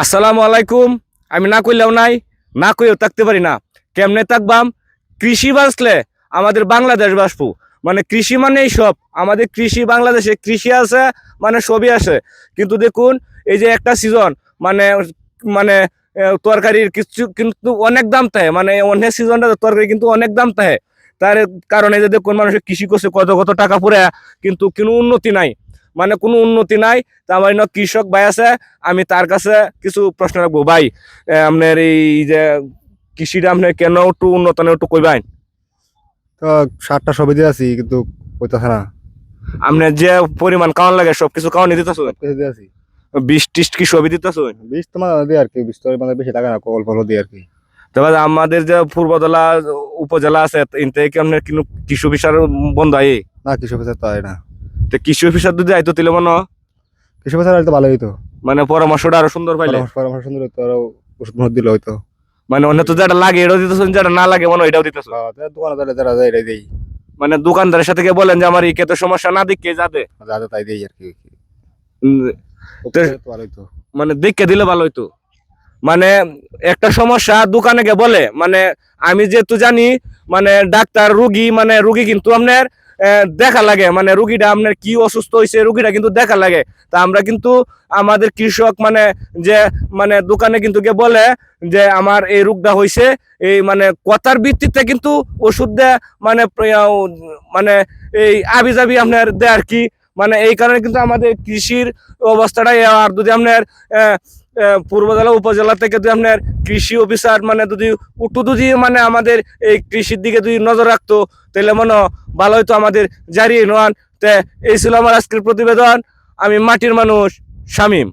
আসসালামু আলাইকুম। আমি না কইলেও নাই, না কইও থাকতে পারি না। কেমনে থাকবাম? কৃষি বাঁচলে আমাদের বাংলাদেশ বাঁচবো। মানে কৃষি মানেই সব। আমাদের কৃষি, বাংলাদেশে কৃষি আছে মানে সবই আছে। কিন্তু দেখুন, এই যে একটা সিজন মানে মানে তরকারির কিছু কিন্তু অনেক দাম থাকে, মানে অনেক সিজনটা তরকারি কিন্তু অনেক দাম থাকে। তার কারণে যে দেখুন, মানুষের কৃষি করছে কত কত টাকা পড়ে, কিন্তু কোনো উন্নতি নাই, মানে কোনো উন্নতি নাই। তা আমার কৃষক ভাই আছে, আমি তার কাছে কিছু প্রশ্ন রাখবো। ভাই, আপনার এই যে কৃষিটা আপনার কেন একটু উন্নত না, একটু কইবেন? তো সারটা সবই দিয়ে আছি কিন্তু কইতাছে না। আপনার যে পরিমাণ কাউন লাগে সবকিছু কাউনি দিতেছ? সব কিছু দিয়ে আছি। বিষ টিস কি সবই দিতেছ? বীজ তোমার দিয়ে আর কি, বীজ তো মানে বেশি টাকা না, অল্প অল্প দিয়ে আর কি। তবে আমাদের যে পূর্বতলা উপজেলা আছে, এতে কি আপনার কিন্তু কৃষি অফিসার বন্ধ হয়? না, কৃষি অফিসার তো হয় না। তো কৃষি অফিসার যদি আইতো তাহলে মনে হয় কৃষি অফিসার হয়তো ভালো হইতো, মানে পরামর্শটা আরো সুন্দর পাইলে। পরামর্শ পরামর্শ সুন্দর হইতো, আরো ওষুধ মত দিলে হয়তো। মানে অন্য তো যেটা লাগে এটাও দিতেছ, যেটা না লাগে মনে হয় এটাও দিতেছ। দোকানে যারা যারা যায় এটাই দেই, মানে দোকানদারের সাথে গিয়ে বলেন যে আমার এই ক্ষেত্রে সমস্যা না দেখে যাতে যাতে তাই দেই আর কি। উম, তো ভালো হইতো। মানে দেখে দিলে ভালো হইতো। মানে একটা সমস্যা দোকানে গিয়ে বলে, মানে আমি যেহেতু জানি, মানে ডাক্তার রুগী, মানে রুগী কিন্তু আপনার দেখা লাগে, মানে রুগীটা আপনার কি অসুস্থ হয়েছে রুগীটা কিন্তু দেখা লাগে। তা আমরা কিন্তু আমাদের কৃষক মানে যে মানে দোকানে কিন্তু গিয়ে বলে যে আমার এই রোগটা হয়েছে, এই মানে কথার ভিত্তিতে কিন্তু ওষুধ দেয়, মানে মানে এই আবি যাবি আপনার দেয় আর কি। মানে এই কারণে কিন্তু আমাদের কৃষির অবস্থাটাই। আর যদি আপনার পূর্বজেলা উপজেলা থেকে যদি আপনার কৃষি অফিসার মানে যদি একটু যদি মানে আমাদের এই কৃষির দিকে যদি নজর রাখতো, তাহলে মনে ভালো হইতো আমাদের জারি নোয়ান। তে এই ছিল আমার আজকের প্রতিবেদন। আমি মাটির মানুষ শামীম।